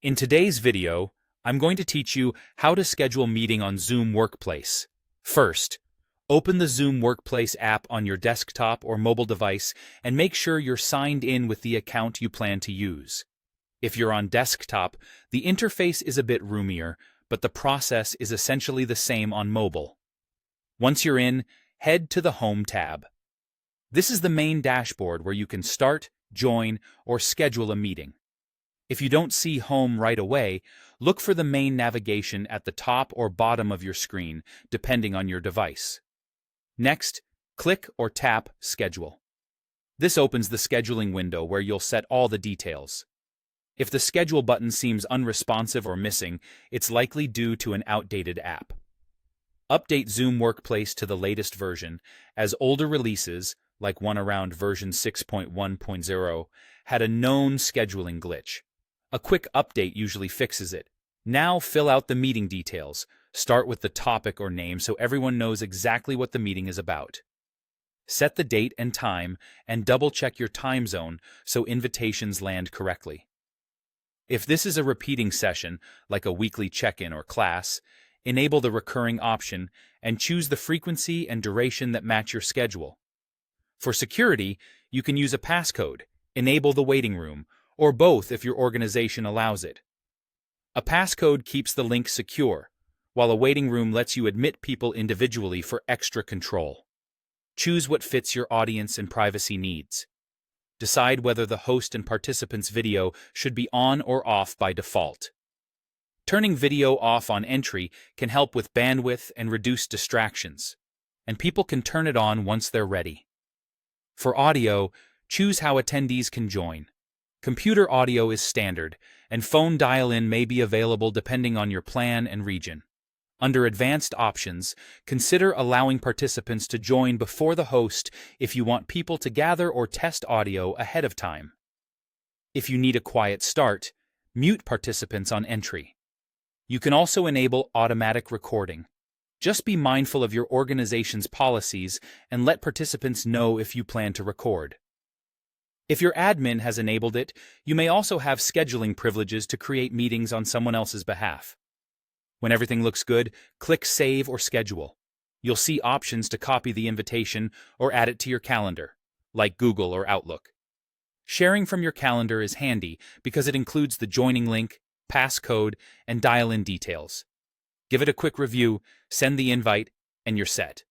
In today's video, I'm going to teach you how to schedule meeting on Zoom Workplace. First, open the Zoom Workplace app on your desktop or mobile device and make sure you're signed in with the account you plan to use. If you're on desktop, the interface is a bit roomier, but the process is essentially the same on mobile. Once you're in, head to the Home tab. This is the main dashboard where you can start, join, or schedule a meeting. If you don't see Home right away, look for the main navigation at the top or bottom of your screen, depending on your device. Next, click or tap Schedule. This opens the scheduling window where you'll set all the details. If the Schedule button seems unresponsive or missing, it's likely due to an outdated app. Update Zoom Workplace to the latest version, as older releases, like one around version 6.1.0, had a known scheduling glitch. A quick update usually fixes it. Now fill out the meeting details. Start with the topic or name so everyone knows exactly what the meeting is about. Set the date and time, and double-check your time zone so invitations land correctly. If this is a repeating session, like a weekly check-in or class, enable the recurring option and choose the frequency and duration that match your schedule. For security, you can use a passcode, enable the waiting room, or both if your organization allows it. A passcode keeps the link secure, while a waiting room lets you admit people individually for extra control. Choose what fits your audience and privacy needs. Decide whether the host and participants' video should be on or off by default. Turning video off on entry can help with bandwidth and reduce distractions, and people can turn it on once they're ready. For audio, choose how attendees can join. Computer audio is standard, and phone dial-in may be available depending on your plan and region. Under Advanced Options, consider allowing participants to join before the host if you want people to gather or test audio ahead of time. If you need a quiet start, mute participants on entry. You can also enable automatic recording. Just be mindful of your organization's policies and let participants know if you plan to record. If your admin has enabled it, you may also have scheduling privileges to create meetings on someone else's behalf. When everything looks good, click Save or Schedule. You'll see options to copy the invitation or add it to your calendar, like Google or Outlook. Sharing from your calendar is handy because it includes the joining link, passcode, and dial-in details. Give it a quick review, send the invite, and you're set.